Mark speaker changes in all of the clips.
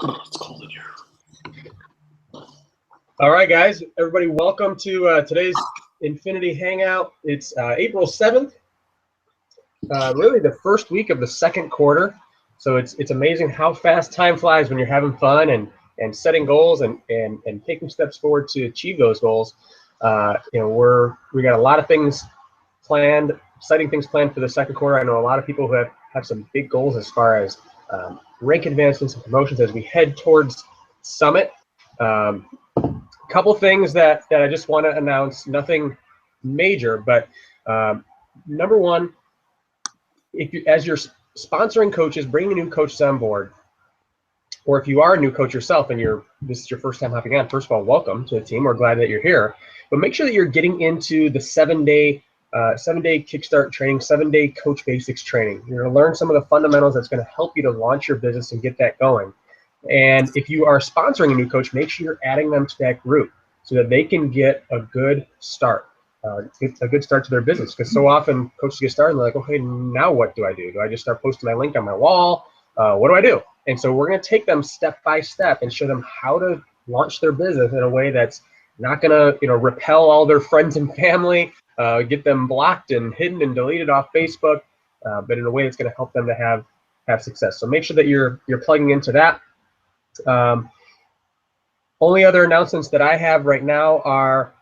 Speaker 1: It's cold in here.
Speaker 2: All right, guys. Everybody, welcome to today's Infinity Hangout. It's April 7th, really the first week of the second quarter. So it's amazing how fast time flies when you're having fun and setting goals and taking steps forward to achieve those goals. We got a lot of things planned, exciting things planned for the second quarter. I know a lot of people who have some big goals as far as rank advancements and promotions as we head towards Summit. Couple things that I just want to announce, nothing major, but number one, as you're sponsoring coaches, bringing new coaches on board, or if you are a new coach yourself and this is your first time hopping on, first of all, welcome to the team. We're glad that you're here, but make sure that you're getting into the seven-day kickstart training, 7-day coach basics training. You're going to learn some of the fundamentals that's going to help you to launch your business and get that going. And if you are sponsoring a new coach, make sure you're adding them to that group so that they can get a good start, a good start to their business. Because so often coaches get started and they're like, okay, now what do I do? Do I just start posting my link on my wall? What do I do? And so we're going to take them step by step and show them how to launch their business in a way that's not going to, repel all their friends and family, get them blocked and hidden and deleted off Facebook, but in a way that's going to help them to have success. So make sure that you're plugging into that. Only other announcements that I have right now are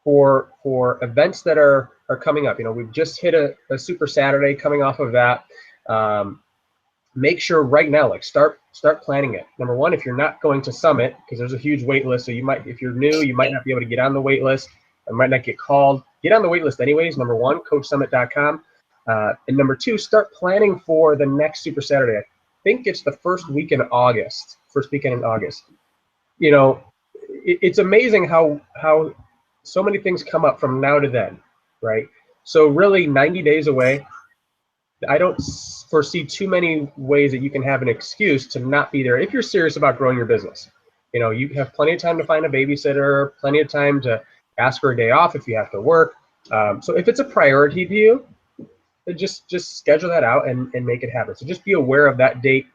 Speaker 2: for events that are coming up. We've just hit a Super Saturday coming off of that. Make sure right now, start planning it. Number one, if you're not going to Summit, because there's a huge wait list, so if you're new, you might not be able to get on the wait list, or might not get called. Get on the wait list anyways. Number one, coachsummit.com. And number two, start planning for the next Super Saturday. I think it's the first weekend in August. It's amazing how so many things come up from now to then, right? So really 90 days away. I don't foresee too many ways that you can have an excuse to not be there if you're serious about growing your business. You have plenty of time to find a babysitter, plenty of time to ask for a day off if you have to work. So if it's a priority to you, then just schedule that out and make it happen. So just be aware of that date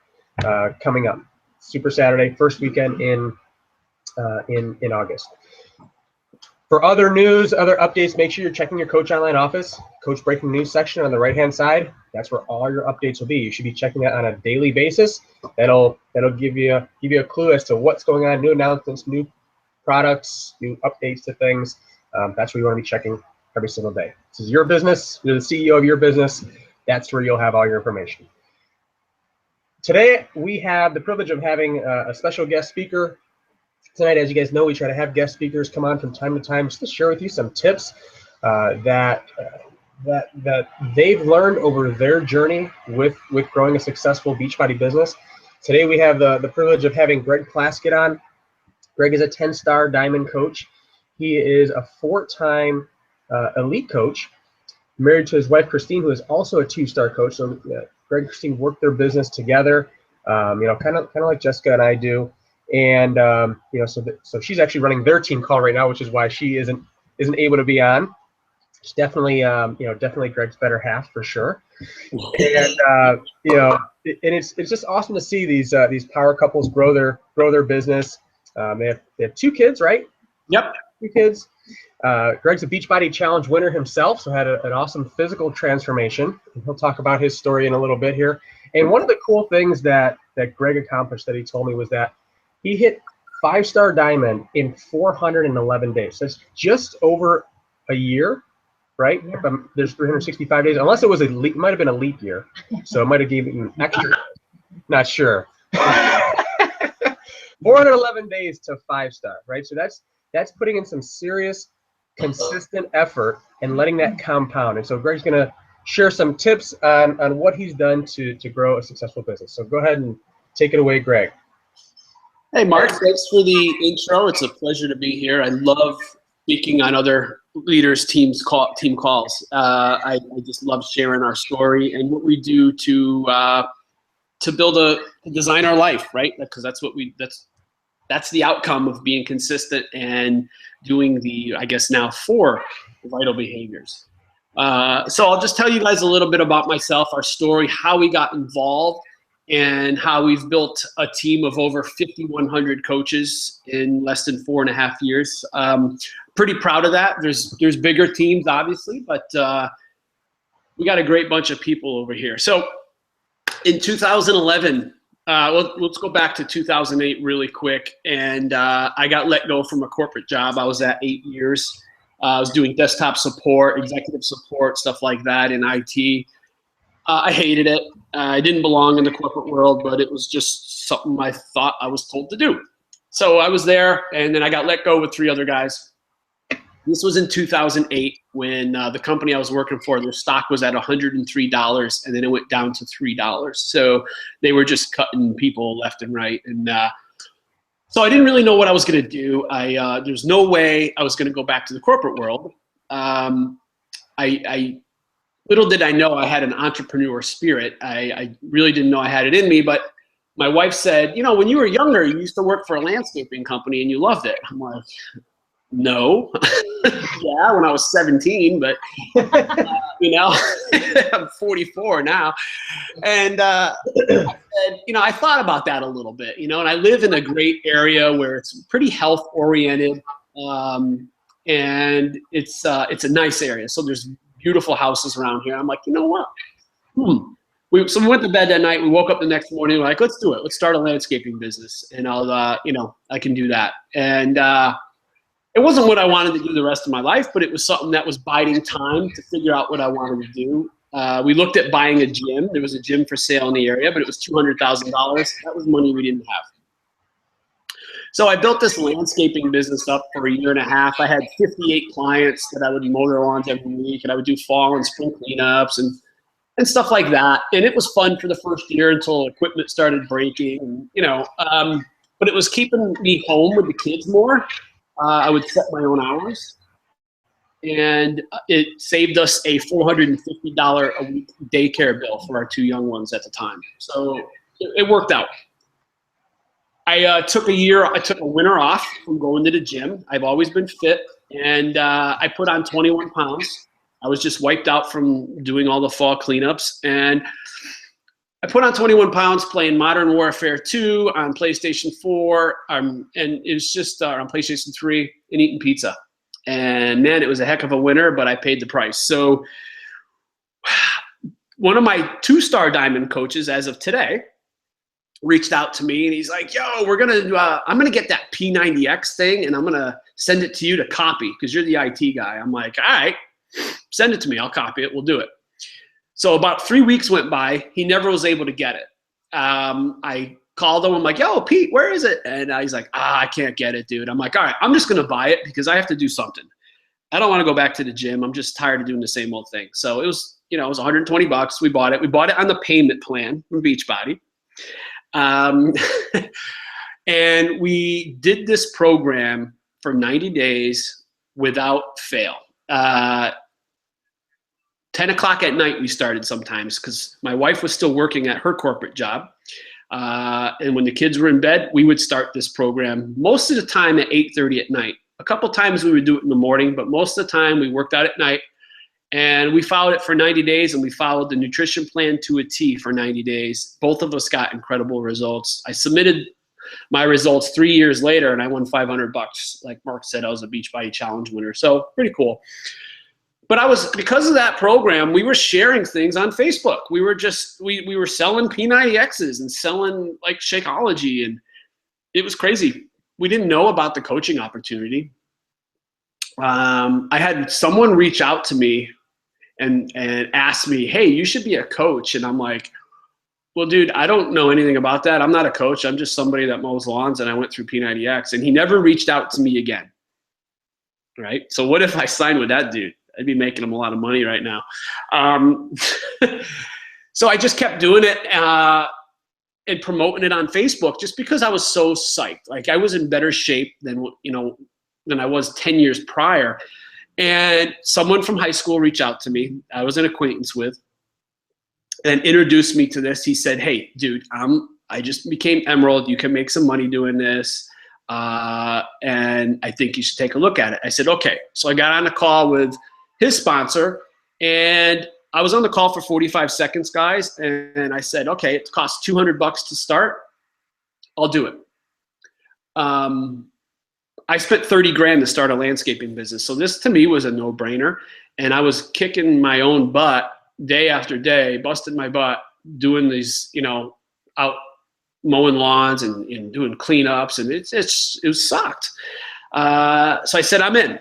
Speaker 2: coming up. Super Saturday, first weekend in August. For other news, other updates, make sure you're checking your Coach Online office, Coach Breaking News section on the right-hand side. That's where all your updates will be. You should be checking that on a daily basis. That'll give you a clue as to what's going on, new announcements, new products, new updates to things. That's where you want to be checking every single day. This is your business. You're the CEO of your business. That's where you'll have all your information. Today, we have the privilege of having a special guest speaker. Tonight, as you guys know, we try to have guest speakers come on from time to time just to share with you some tips that they've learned over their journey with growing a successful Beachbody business. Today, we have the privilege of having Greg Plaskett on. Greg is a 10-star diamond coach. He is a 4-time elite coach, married to his wife, Christine, who is also a 2-star coach. So Greg and Christine work their business together, kind of like Jessica and I do. And so she's actually running their team call right now, which is why she isn't able to be on. She's definitely definitely Greg's better half for sure. And it's just awesome to see these power couples grow their business. They have 2 kids, right?
Speaker 1: Yep.
Speaker 2: 2 kids. Greg's a Beachbody Challenge winner himself, so had an awesome physical transformation. And he'll talk about his story in a little bit here. And one of the cool things that Greg accomplished that he told me was that he hit 5-star diamond in 411 days. That's just over a year, right? Yeah. There's 365 days, unless it was it might have been a leap year, so it might have given him extra. Not sure. 411 days to 5-star, right? So that's putting in some serious, consistent effort and letting that compound. And so Greg's going to share some tips on what he's done to grow a successful business. So go ahead and take it away, Greg.
Speaker 1: Hey, Mark, thanks for the intro. It's a pleasure to be here. I love speaking on other leaders' team calls. I just love sharing our story and what we do to design our life, right? Because that's the outcome of being consistent and doing the, I guess now 4 vital behaviors. So I'll just tell you guys a little bit about myself, our story, how we got involved, and how we've built a team of over 5,100 coaches in less than 4.5 years. Pretty proud of that. There's bigger teams, obviously, but we got a great bunch of people over here. So in 2011, let's go back to 2008 really quick. And I got let go from a corporate job. I was at 8 years. I was doing desktop support, executive support, stuff like that in IT. I hated it. I didn't belong in the corporate world, but it was just something I thought I was told to do. So I was there, and then I got let go with 3 other guys. This was in 2008 when the company I was working for, their stock was at $103, and then it went down to $3. So they were just cutting people left and right. And so I didn't really know what I was going to do. There's no way I was going to go back to the corporate world. Little did I know I had an entrepreneur spirit. I really didn't know I had it in me, but my wife said, you know, when you were younger, you used to work for a landscaping company and you loved it. I'm like, no. Yeah, when I was 17, but you know, I'm 44 now. And I said, you know, I thought about that a little bit, you know, and I live in a great area where it's pretty health oriented. And it's a nice area. So there's beautiful houses around here. I'm like, you know what? So we went to bed that night. We woke up the next morning. We're like, let's do it. Let's start a landscaping business. And I'll, you know, I can do that. And it wasn't what I wanted to do the rest of my life, but it was something that was biding time to figure out what I wanted to do. We looked at buying a gym. There was a gym for sale in the area, but it was $200,000. That was money we didn't have. So I built this landscaping business up for 1.5 years. I had 58 clients that I would mow their lawns every week, and I would do fall and spring cleanups and stuff like that. And it was fun for the first year until equipment started breaking, and, you know, but it was keeping me home with the kids more. I would set my own hours, and it saved us a $450 a week daycare bill for our 2 young ones at the time. So it worked out. I took a winter off from going to the gym. I've always been fit, and I put on 21 pounds. I was just wiped out from doing all the fall cleanups, and I put on 21 pounds playing Modern Warfare 2 on PlayStation 4, and it was just on PlayStation 3 and eating pizza. And man, it was a heck of a winter, but I paid the price. So one of my 2-star diamond coaches as of today reached out to me, and he's like, yo, I'm gonna get that P90X thing, and I'm gonna send it to you to copy because you're the IT guy. I'm like, all right, send it to me. I'll copy it. We'll do it. So about 3 weeks went by. He never was able to get it. I called him. I'm like, yo, Pete, where is it? And he's like, I can't get it, dude. I'm like, all right, I'm just going to buy it because I have to do something. I don't want to go back to the gym. I'm just tired of doing the same old thing. So it was, you know, it was $120. We bought it. We bought it on the payment plan from Beachbody. And we did this program for 90 days without fail. 10 o'clock at night we started sometimes because my wife was still working at her corporate job. And when the kids were in bed, we would start this program most of the time at 8:30 at night. A couple times we would do it in the morning, but most of the time we worked out at night. And we followed it for 90 days, and we followed the nutrition plan to a T for 90 days. Both of us got incredible results. I submitted my results 3 years later, and I won $500. Like Mark said, I was a Beachbody Challenge winner. So pretty cool. But because of that program, we were sharing things on Facebook. We were we were selling P90Xs and selling like Shakeology, and it was crazy. We didn't know about the coaching opportunity. I had someone reach out to me and ask me, hey, you should be a coach. And I'm like, well, dude, I don't know anything about that. I'm not a coach. I'm just somebody that mows lawns, and I went through P90X. And he never reached out to me again. Right? So what if I signed with that dude? I'd be making him a lot of money right now. So I just kept doing it and promoting it on Facebook just because I was so psyched. Like I was in better shape than I was 10 years prior. And someone from high school reached out to me. I was an acquaintance with, and introduced me to this. He said, hey, dude, I just became Emerald. You can make some money doing this. And I think you should take a look at it. I said, okay. So I got on a call with his sponsor, and I was on the call for 45 seconds, guys, and I said, okay, it costs $200 to start. I'll do it. I spent 30 grand to start a landscaping business. So this to me was a no-brainer. And I was kicking my own butt day after day, busting my butt, doing these, out mowing lawns and doing cleanups, and it sucked. So I said, I'm in.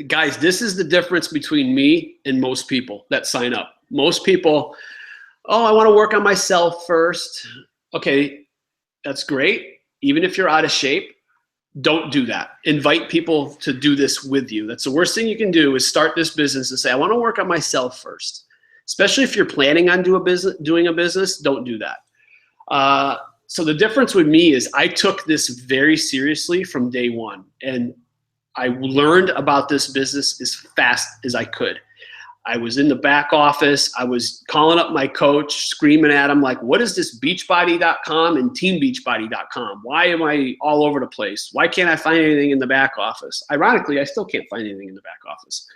Speaker 1: Guys, this is the difference between me and most people that sign up. Most people, oh, I want to work on myself first. Okay, that's great. Even if you're out of shape, don't do that. Invite people to do this with you. That's the worst thing you can do, is start this business and say, I want to work on myself first. Especially if you're planning on doing a business, don't do that. So the difference with me is I took this very seriously from day one, and I learned about this business as fast as I could. I was in the back office. I was calling up my coach, screaming at him like, what is this Beachbody.com and TeamBeachbody.com? Why am I all over the place? Why can't I find anything in the back office? Ironically, I still can't find anything in the back office.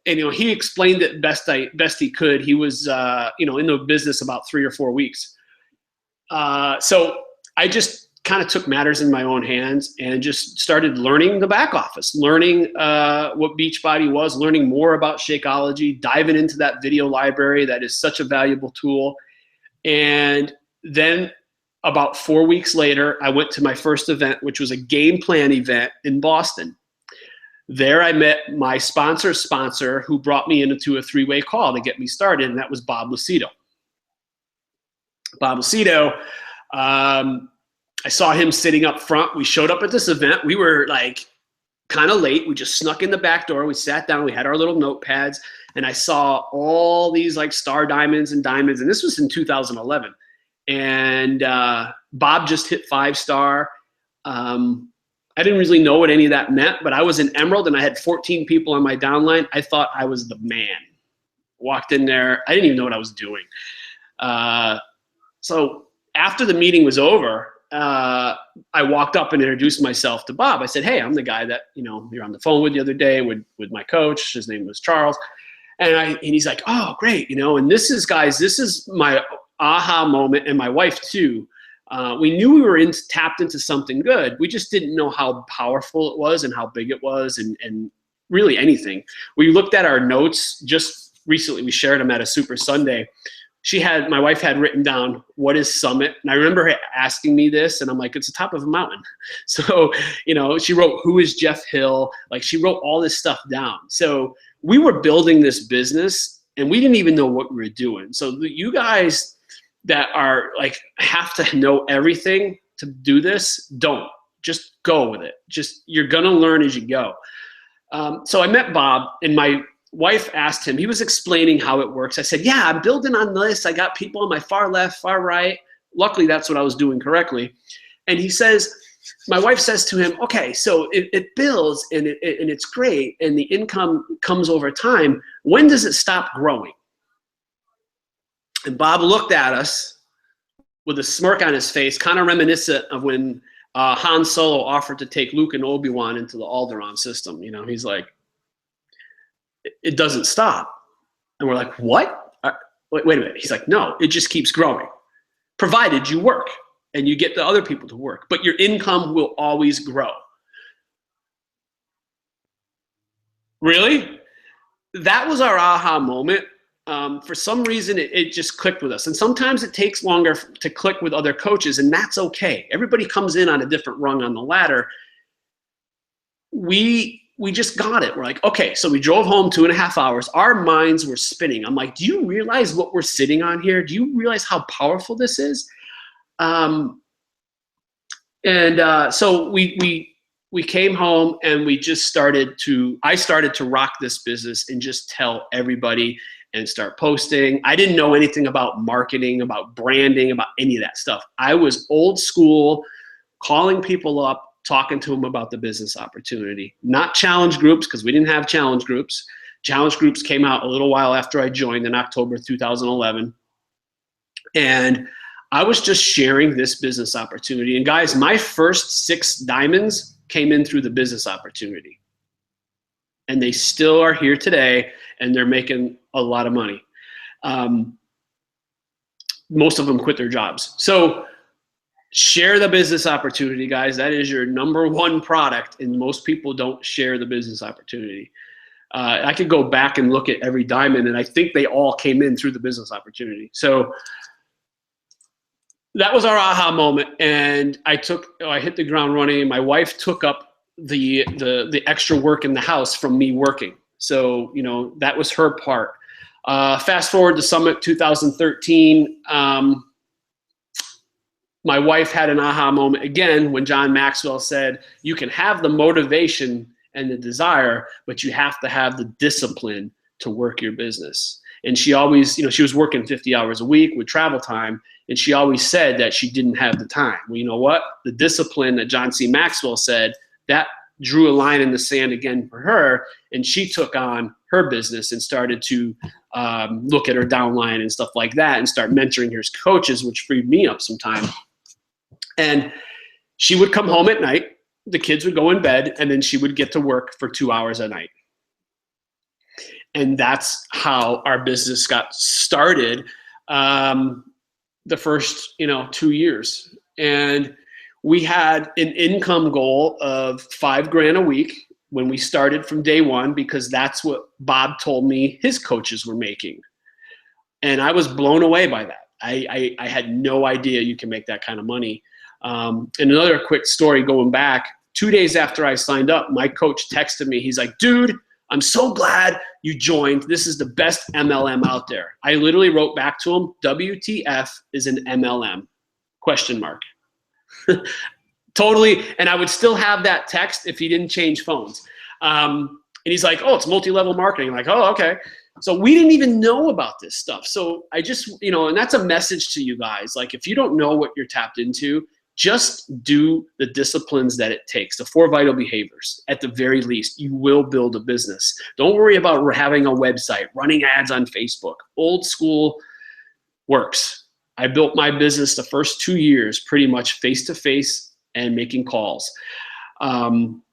Speaker 1: He explained it best he could. He was, in the business about 3 or 4 weeks. So I just kind of took matters in my own hands and just started learning the back office, learning what Beachbody was, learning more about Shakeology, diving into that video library that is such a valuable tool. And then about 4 weeks later, I went to my first event, which was a game plan event in Boston. There I met my sponsor's sponsor, who brought me into a 3-way call to get me started, and that was Bob Lucido. Bob Lucido, I saw him sitting up front. We showed up at this event. We were like kind of late. We just snuck in the back door. We sat down. We had our little notepads, and I saw all these like star diamonds and diamonds. And this was in 2011. And Bob just hit 5-star. I didn't really know what any of that meant, but I was an Emerald and I had 14 people on my downline. I thought I was the man. Walked in there. I didn't even know what I was doing. So after the meeting was over, I walked up and introduced myself to Bob. I said, hey, I'm the guy that, you're on the phone with the other day with my coach. His name was Charles. And he's like, oh, great. And this is my aha moment, and my wife too. We knew we were tapped into something good. We just didn't know how powerful it was and how big it was and really anything. We looked at our notes just recently. We shared them at a Super Sunday. My wife had written down, what is Summit? And I remember her asking me this, and I'm like, it's the top of a mountain. So, she wrote, who is Jeff Hill? Like, she wrote all this stuff down. So we were building this business, and we didn't even know what we were doing. So you guys that are like, have to know everything to do this, don't. Just go with it. You're going to learn as you go. So I met Bob, and my wife asked him, he was explaining how it works. I said, yeah, I'm building on this. I got people on my far left, far right. Luckily, that's what I was doing correctly. And he says, my wife says to him, okay, so it builds and it's great, and the income comes over time. When does it stop growing? And Bob looked at us with a smirk on his face, kind of reminiscent of when Han Solo offered to take Luke and Obi-Wan into the Alderaan system. He's like, it doesn't stop. And we're like, what? Wait a minute. He's like, no, it just keeps growing, provided you work and you get the other people to work, but your income will always grow. Really? That was our aha moment. For some reason, it just clicked with us. And sometimes it takes longer to click with other coaches, and that's okay. Everybody comes in on a different rung on the ladder. We just got it. We're like, okay, so we drove home 2.5 hours. Our minds were spinning. I'm like, do you realize what we're sitting on here? Do you realize how powerful this is? So we came home, and we just I started to rock this business and just tell everybody and start posting. I didn't know anything about marketing, about branding, about any of that stuff. I was old school, calling people up, talking to them about the business opportunity. Not challenge groups, because we didn't have challenge groups. Challenge groups came out a little while after I joined in October 2011. And I was just sharing this business opportunity. And guys, my first 6 diamonds came in through the business opportunity. and they still are here today, and they're making a lot of money. Most of them quit their jobs. So share the business opportunity, guys. That is your number one product, and most people don't share the business opportunity. I could go back and look at every diamond, and I think they all came in through the business opportunity. So that was our aha moment, and I hit the ground running. My wife took up the extra work in the house from me working. So, you know, that was her part. Fast forward to Summit 2013. My wife had an aha moment again when John Maxwell said, you can have the motivation and the desire, but you have to have the discipline to work your business. And she always, you know, she was working 50 hours a week with travel time, and she always said that she didn't have the time. Well, you know what? The discipline that John C. Maxwell said, that drew a line in the sand again for her, and she took on her business and started to look at her downline and stuff like that and start mentoring her coaches, which freed me up some time. And she would come home at night, the kids would go in bed, and then she would get to work for 2 hours a night. And that's how our business got started the first, 2 years. And we had an income goal of $5,000 a week when we started from day one, because that's what Bob told me his coaches were making. And I was blown away by that. I had no idea you can make that kind of money. And another quick story going back, 2 days after I signed up, my coach texted me. He's like, dude, I'm so glad you joined. This is the best MLM out there. I literally wrote back to him, WTF is an MLM? ? Totally. And I would still have that text if he didn't change phones. And he's like, oh, it's multi-level marketing. I'm like, oh, okay. So we didn't even know about this stuff. So I just, and that's a message to you guys. Like, if you don't know what you're tapped into, just do the disciplines that it takes, the 4 vital behaviors. At the very least, you will build a business. Don't worry about having a website, running ads on Facebook. Old school works. I built my business the first 2 years pretty much face-to-face and making calls. One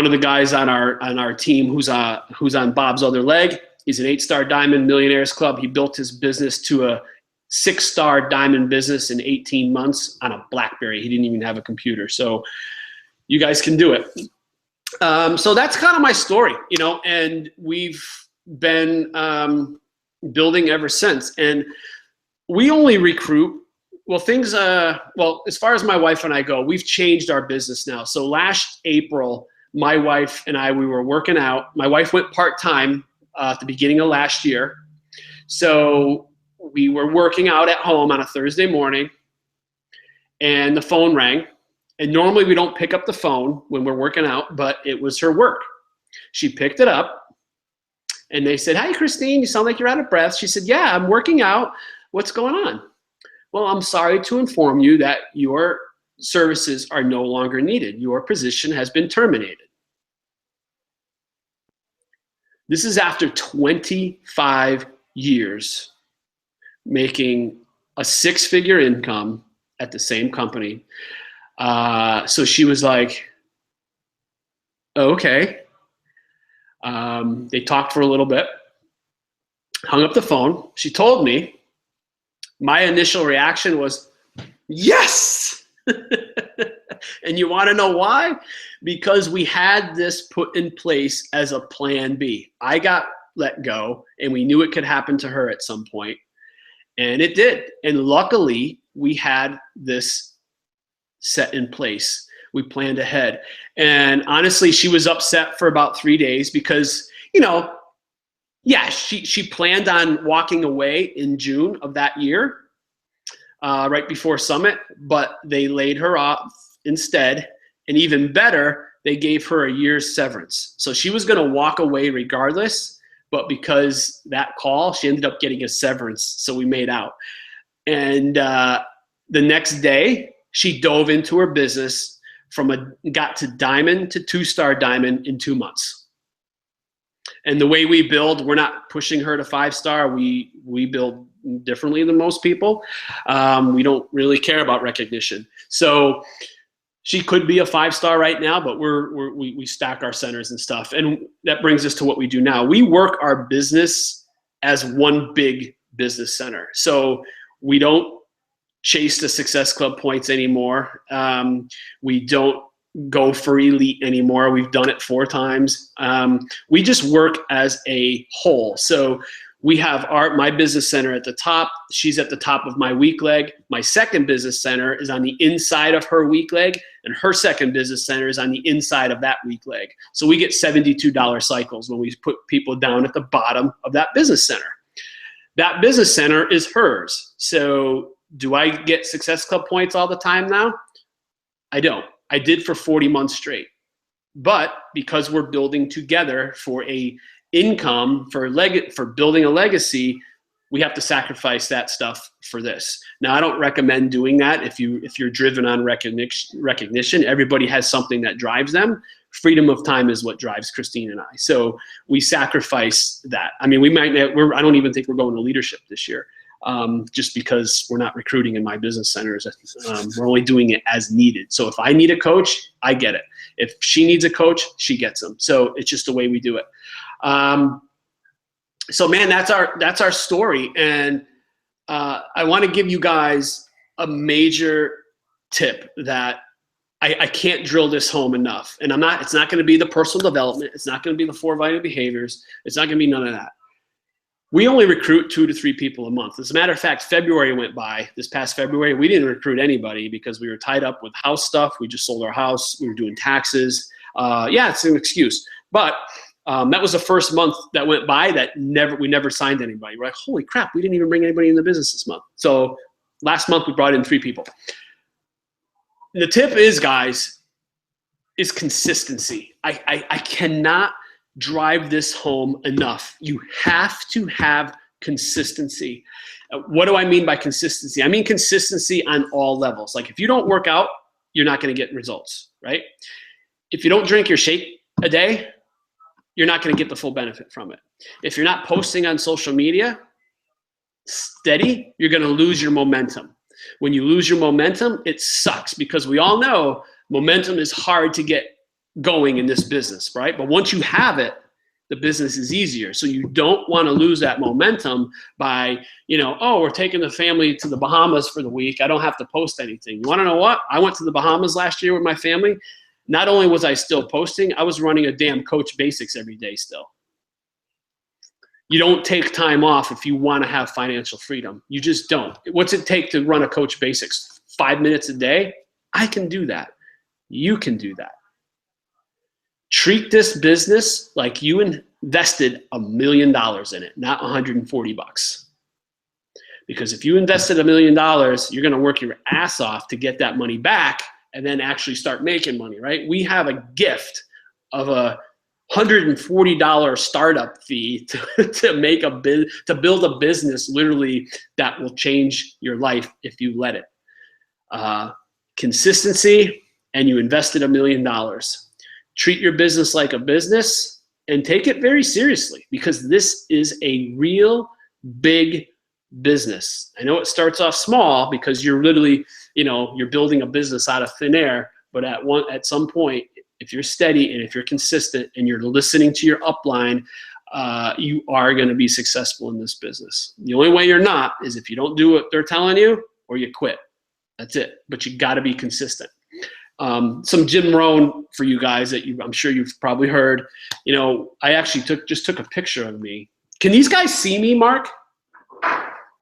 Speaker 1: of the guys on our team who's on Bob's other leg, he's an 8-star Diamond Millionaires Club. He built his business to a 6-star diamond business in 18 months on a BlackBerry. He didn't even have a computer. So you guys can do it. So that's kind of my story, and we've been building ever since. And we only recruit, as far as my wife and I go, we've changed our business now. So last April, my wife and I, we were working out. My wife went part-time at the beginning of last year. So we were working out at home on a Thursday morning, and the phone rang. And normally we don't pick up the phone when we're working out, but it was her work. She picked it up, and they said, "Hi, Christine, you sound like you're out of breath." She said, "Yeah, I'm working out. What's going on?" "Well, I'm sorry to inform you that your services are no longer needed. Your position has been terminated." This is after 25 years making a 6-figure income at the same company. So she was like, okay. They talked for a little bit, hung up the phone. She told me. My initial reaction was, yes! And you want to know why? Because we had this put in place as a plan B. I got let go, and we knew it could happen to her at some point. And it did. And luckily, we had this set in place. We planned ahead. And honestly, she was upset for about 3 days because, she planned on walking away in June of that year, right before Summit, but they laid her off instead. And even better, they gave her a year's severance. So she was going to walk away regardless. But because that call, she ended up getting a severance, so we made out. And the next day, she dove into her business got to diamond to 2-star diamond in 2 months. And the way we build, we're not pushing her to 5-star. We build differently than most people. We don't really care about recognition. So She could be a 5-star right now, but we stack our centers and stuff. And that brings us to what we do now. We work our business as one big business center. So we don't chase the Success Club points anymore. We don't go for elite anymore. We've done it 4 times. We just work as a whole. So we have my business center at the top. She's at the top of my weak leg. My second business center is on the inside of her weak leg, and her second business center is on the inside of that weak leg. So we get $72 cycles when we put people down at the bottom of that business center. That business center is hers. So do I get Success Club points all the time now? I don't. I did for 40 months straight. But because we're building together for a income, for building a legacy, we have to sacrifice that stuff for this. Now, I don't recommend doing that if you're driven on recognition. Everybody has something that drives them. Freedom of time is what drives Christine and I. So we sacrifice that. I mean, I don't even think we're going to leadership this year. Just because we're not recruiting in my business centers. We're only doing it as needed. So if I need a coach, I get it. If she needs a coach, she gets them. So it's just the way we do it. So man, that's our story. And I want to give you guys a major tip that I can't drill this home enough. And it's not going to be the personal development. It's not going to be the 4 vital behaviors. It's not going to be none of that. We only recruit 2 to 3 people a month. As a matter of fact, February went by. This past February, we didn't recruit anybody because we were tied up with house stuff. We just sold our house. We were doing taxes. Yeah, it's an excuse. But that was the first month that went by that we never signed anybody. We're like, holy crap, we didn't even bring anybody in the business this month. So last month we brought in 3 people. The tip is, guys, is consistency. I cannot drive this home enough. You have to have consistency. What do I mean by consistency? I mean consistency on all levels. Like if you don't work out, you're not going to get results, right? If you don't drink your shake a day, you're not going to get the full benefit from it. If you're not posting on social media steady, you're going to lose your momentum. When you lose your momentum, it sucks because we all know momentum is hard to get going in this business, right? But once you have it, the business is easier. So you don't want to lose that momentum by, oh, we're taking the family to the Bahamas for the week. I don't have to post anything. You want to know what? I went to the Bahamas last year with my family. Not only was I still posting, I was running a damn Coach Basics every day still. You don't take time off if you want to have financial freedom. You just don't. What's it take to run a Coach Basics? 5 minutes a day? I can do that. You can do that. Treat this business like you invested $1 million in it, not 140 bucks. Because if you invested $1 million, you're going to work your ass off to get that money back and then actually start making money, right? We have a gift of a $140 startup fee to build a business literally that will change your life if you let it. Consistency, and you invested $1 million. Treat your business like a business and take it very seriously because this is a real big business. I know it starts off small because you're literally, you're building a business out of thin air, but at some point, if you're steady and if you're consistent and you're listening to your upline, you are going to be successful in this business. The only way you're not is if you don't do what they're telling you or you quit. That's it. But you got to be consistent. Some Jim Rohn for you guys that I'm sure you've probably heard. I actually just took a picture of me. Can these guys see me, Mark?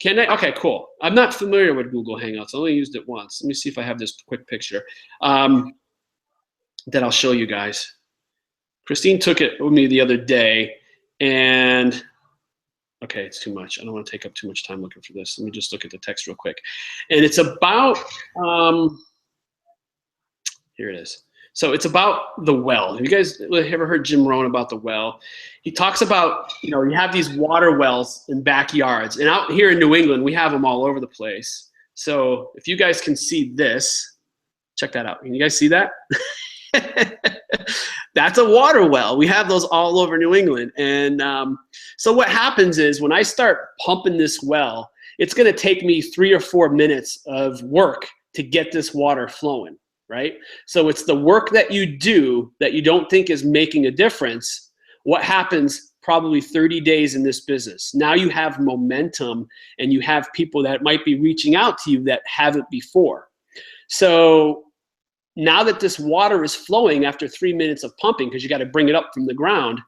Speaker 1: Can they? Okay, cool. I'm not familiar with Google Hangouts. I only used it once. Let me see if I have this quick picture that I'll show you guys. Christine took it with me the other day, and okay, it's too much. I don't want to take up too much time looking for this. Let me just look at the text real quick. And it's about, here it is. So it's about the well. Have you guys ever heard Jim Rohn about the well? He talks about, you have these water wells in backyards. And out here in New England, we have them all over the place. So if you guys can see this, check that out. Can you guys see that? That's a water well. We have those all over New England. And so what happens is when I start pumping this well, it's going to take me 3 or 4 minutes of work to get this water flowing. right? So it's the work that you do that you don't think is making a difference. What happens probably 30 days in this business? Now you have momentum and you have people that might be reaching out to you that haven't before. So now that this water is flowing after 3 minutes of pumping, because you got to bring it up from the ground,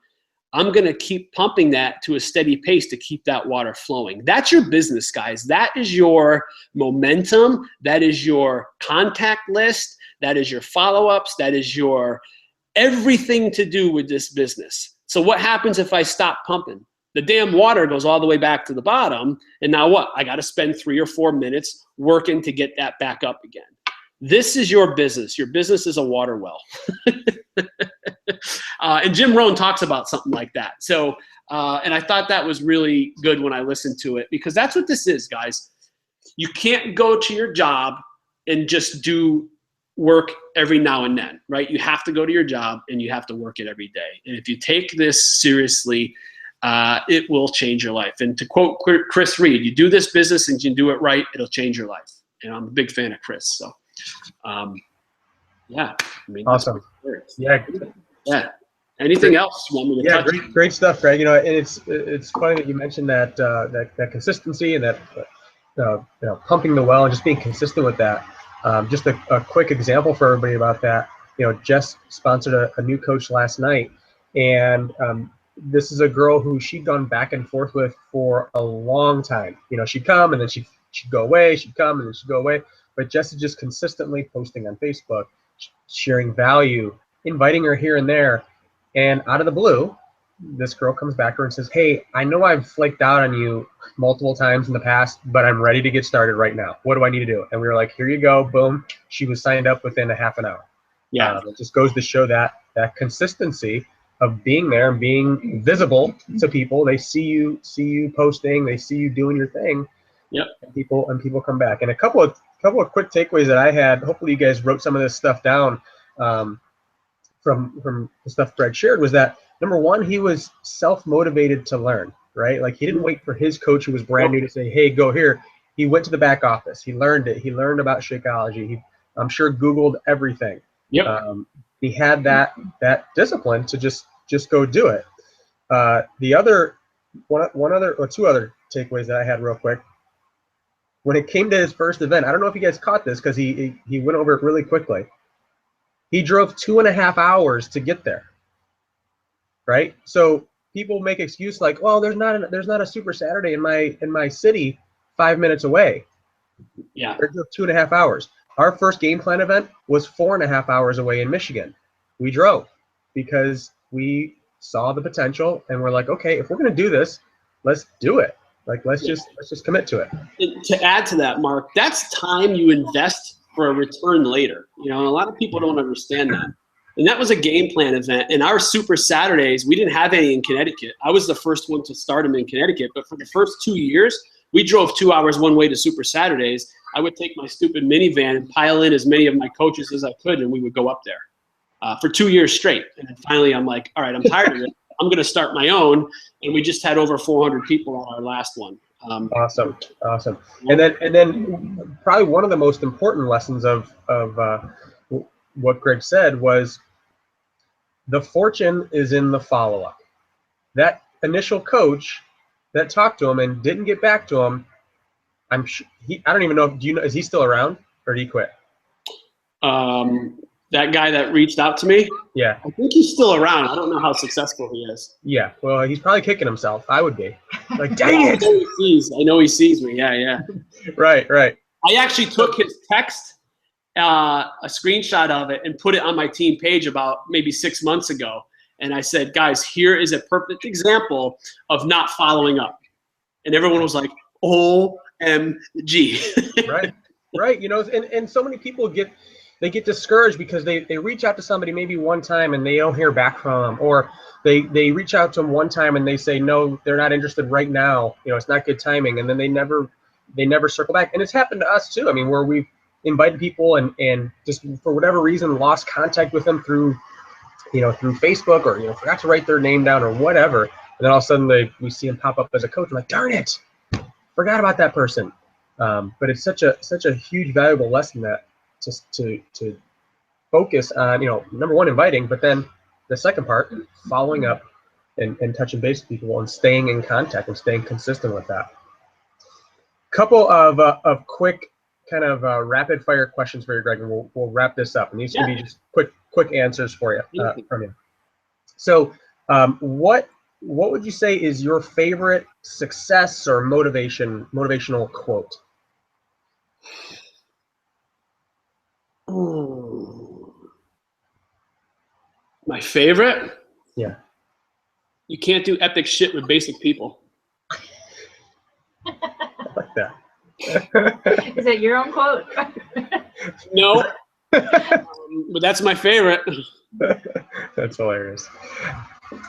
Speaker 1: I'm going to keep pumping that to a steady pace to keep that water flowing. That's your business, guys. That is your momentum. That is your contact list. That is your follow-ups. That is your everything to do with this business. So what happens if I stop pumping? The damn water goes all the way back to the bottom. And now what? I got to spend 3 or 4 minutes working to get that back up again. This is your business. Your business is a water well. And Jim Rohn talks about something like that. So, and I thought that was really good when I listened to it, because that's what this is, guys. You can't go to your job and just do work every now and then, right? You have to go to your job and you have to work it every day. And if you take this seriously, it will change your life. And to quote Chris Reed, you do this business and you do it right, it'll change your life. And I'm a big fan of Chris. So, yeah. I mean,
Speaker 2: awesome. Yeah.
Speaker 1: Yeah. Anything else you want me to touch?
Speaker 2: Great stuff, Greg. You know, and it's funny that you mentioned that that consistency and that you know, pumping the well and just being consistent with that. Just a quick example for everybody about that. You know, Jess sponsored a new coach last night, and this is a girl who she'd gone back and forth with for a long time. You know, she'd come and then she'd go away. She'd come and then she'd go away. But Jess is just consistently posting on Facebook, sharing value, inviting her here and there. And out of the blue, this girl comes back to her and says, "Hey, I know I've flaked out on you multiple times in the past, but I'm ready to get started right now. What do I need to do?" And we were like, "Here you go." Boom. She was signed up within a half an hour.
Speaker 1: Yeah.
Speaker 2: It just goes to show that consistency of being there and being visible to people. They see you posting, they see you doing your thing.
Speaker 1: Yep.
Speaker 2: And people come back. And a couple of quick takeaways that I had. Hopefully you guys wrote some of this stuff down from the stuff Greg shared, was that number one, he was self-motivated to learn, right? Like he didn't wait for his coach who was brand new to say, "Hey, go here." He went to the back office. He learned it. He learned about Shakeology. I'm sure Googled everything.
Speaker 1: Yep.
Speaker 2: He had that discipline to just go do it. The other two other takeaways that I had real quick. When it came to his first event, I don't know if you guys caught this because he went over it really quickly. He drove 2.5 hours to get there. Right? So people make excuse like, "Well, there's not a Super Saturday in my city 5 minutes away."
Speaker 1: Yeah.
Speaker 2: They drove 2.5 hours. Our first game plan event was 4.5 hours away in Michigan. We drove because we saw the potential and we're like, okay, if we're gonna do this, let's do it. Like let's just commit to it.
Speaker 1: To add to that, Mark, that's time you invest for a return later. You know, and a lot of people don't understand that. And that was a game plan event. And our Super Saturdays, we didn't have any in Connecticut. I was the first one to start them in Connecticut. But for the first 2 years, we drove 2 hours one way to Super Saturdays. I would take my stupid minivan and pile in as many of my coaches as I could, and we would go up there for 2 years straight. And then finally, I'm like, all right, I'm tired of it. I'm going to start my own. And we just had over 400 people on our last one.
Speaker 2: Awesome. And then probably one of the most important lessons of what Greg said was the fortune is in the follow-up. That initial coach that talked to him and didn't get back to him, I'm sure I don't even know. Do you know? Is he still around or did he quit?
Speaker 1: That guy that reached out to me.
Speaker 2: Yeah.
Speaker 1: I think he's still around. I don't know how successful he is.
Speaker 2: Yeah. Well, he's probably kicking himself. I would be. Like, dang it.
Speaker 1: I know he sees me. Yeah.
Speaker 2: Right.
Speaker 1: I actually took his text, a screenshot of it, and put it on my team page about maybe 6 months ago. And I said, guys, here is a perfect example of not following up. And everyone was like, OMG. Right.
Speaker 2: You know, and so many people get discouraged because they reach out to somebody maybe one time and they don't hear back from them, or they reach out to them one time and they say, no, they're not interested right now. You know, it's not good timing. And then they never circle back. And it's happened to us too. I mean, where we've invited people and just for whatever reason lost contact with them through Facebook, or, forgot to write their name down or whatever. And then all of a sudden we see them pop up as a coach. I'm like, darn it, forgot about that person. But it's such a huge valuable lesson that just to focus on, number one, inviting, but then the second part, following up and touching base with people and staying in contact and staying consistent with that. Couple of quick kind of rapid fire questions for you, Greg, and we'll wrap this up. And these can be just quick answers for you from you. So what would you say is your favorite success or motivational quote?
Speaker 1: Ooh. My favorite?
Speaker 2: Yeah.
Speaker 1: You can't do epic shit with basic people.
Speaker 2: I like that.
Speaker 3: Is that your own quote?
Speaker 1: No, but that's my favorite.
Speaker 2: That's hilarious.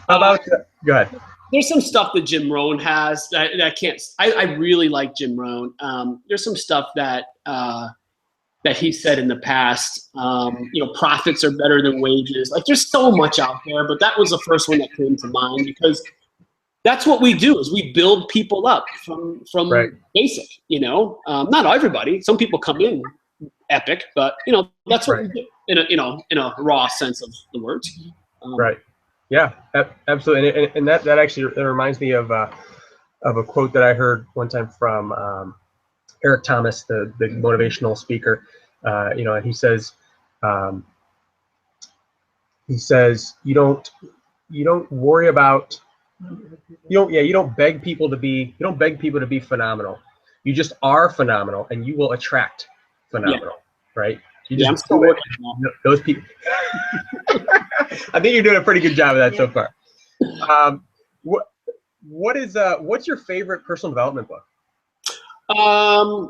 Speaker 2: How about go ahead.
Speaker 1: There's some stuff that Jim Rohn has that I can't. I really like Jim Rohn. There's some stuff that he said in the past. Profits are better than wages. Like there's so much out there, but that was the first one that came to mind because that's what we do is we build people up from
Speaker 2: right.
Speaker 1: basic. Not everybody. Some people come in epic, but that's what we do in a raw sense of the words.
Speaker 2: Right. Yeah, absolutely. And that actually reminds me of a quote that I heard one time from Eric Thomas, the motivational speaker. And he says you don't worry about you don't beg people to be phenomenal. You just are phenomenal, and you will attract phenomenal, right? You just
Speaker 1: I'm still working on that.
Speaker 2: Those people. I think you're doing a pretty good job of that so far. What's your favorite personal development book?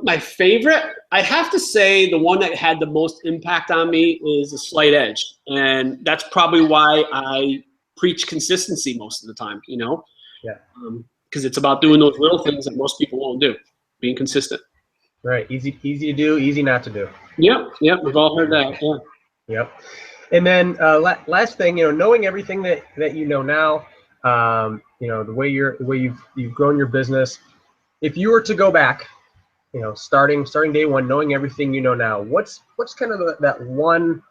Speaker 1: My favorite, I'd have to say the one that had the most impact on me is The Slight Edge, and that's probably why I preach consistency most of the time.
Speaker 2: Yeah.
Speaker 1: Because it's about doing those little things that most people won't do, being consistent.
Speaker 2: Right. Easy to do, easy not to do.
Speaker 1: Yep. We've all heard that. Yeah.
Speaker 2: Yep. And then last thing, knowing everything that you know now, the way you've grown your business. If you were to go back, starting day one, knowing everything you know now, what's kind of that one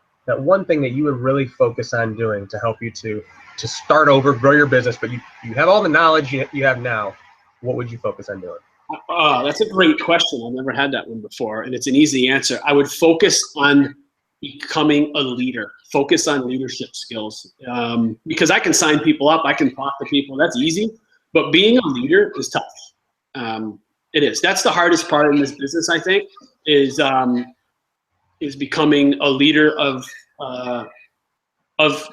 Speaker 2: thing that you would really focus on doing to help you to start over, grow your business, but you have all the knowledge you have now. What would you focus on doing?
Speaker 1: That's a great question. I've never had that one before, and it's an easy answer. I would focus on becoming a leader. Focus on leadership skills, because I can sign people up, I can talk to people. That's easy, but being a leader is tough. It is. That's the hardest part in this business, I think, is becoming a leader of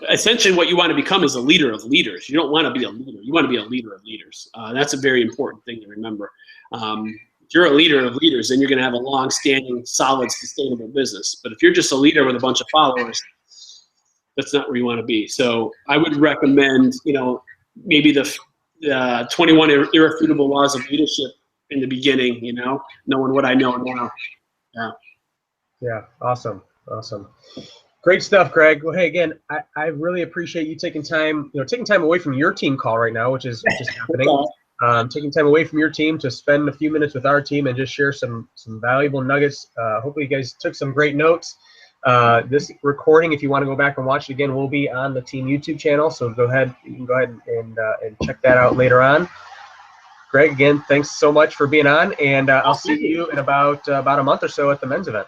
Speaker 1: essentially what you want to become is a leader of leaders. You don't want to be a leader. You want to be a leader of leaders. That's a very important thing to remember. If you're a leader of leaders, then you're going to have a long-standing, solid, sustainable business. But if you're just a leader with a bunch of followers, that's not where you want to be. So I would recommend, maybe the 21 irrefutable laws of leadership in the beginning, knowing what I know now. Yeah.
Speaker 2: Yeah. Awesome. Great stuff, Greg. Well, hey, again, I really appreciate you taking time away from your team call right now, which is happening. Taking time away from your team to spend a few minutes with our team and just share some valuable nuggets. Hopefully you guys took some great notes. This recording, if you want to go back and watch it again, will be on the team YouTube channel. So you can go ahead and check that out later on. Greg, again, thanks so much for being on, and I'll see you in about a month or so at the men's event.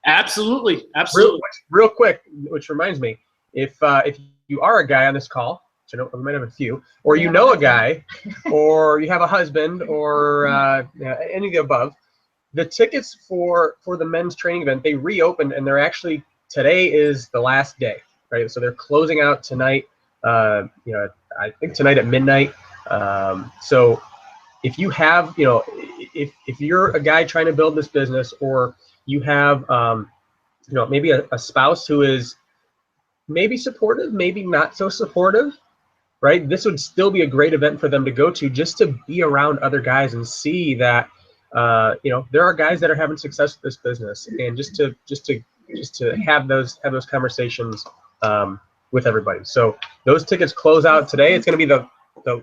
Speaker 1: Absolutely.
Speaker 2: Real quick, which reminds me, if you are a guy on this call, which I know we might have a few, or you know a guy, or you have a husband, or any of the above, the tickets for the men's training event, they reopened, and they're actually, today is the last day, right? So they're closing out tonight. I think tonight at midnight. So if you have, if you're a guy trying to build this business, or you have, maybe a spouse who is maybe supportive, maybe not so supportive, right? This would still be a great event for them to go to, just to be around other guys and see that, there are guys that are having success with this business, and just to have those conversations with everybody. So those tickets close out today. It's going to be the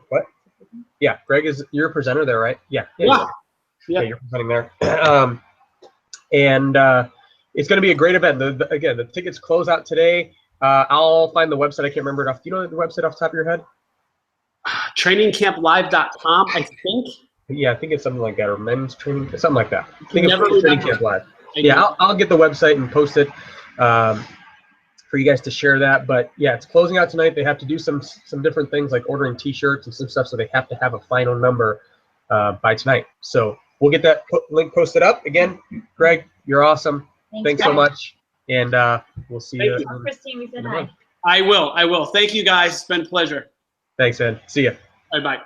Speaker 2: what? Yeah, Greg, you're a presenter there, right? Yeah. You're presenting there. It's going to be a great event. Again, the tickets close out today. I'll find the website. I can't remember it off. Do you know the website off the top of your head?
Speaker 1: Trainingcamplive.com, I think.
Speaker 2: Yeah, I think it's something like that, or men's training, something like that. I think
Speaker 1: Never
Speaker 2: it's Training
Speaker 1: remember.
Speaker 2: Camp Live. Yeah, I'll get the website and post it for you guys to share that. But yeah, it's closing out tonight. They have to do some different things like ordering T-shirts and some stuff, so they have to have a final number by tonight. So we'll get that link posted up. Again, Greg, you're awesome. Thanks so much, and we'll see you.
Speaker 3: Tell Christine we said hi.
Speaker 1: I will. Thank you, guys. It's been a pleasure.
Speaker 2: Thanks, man. See ya.
Speaker 1: Bye-bye.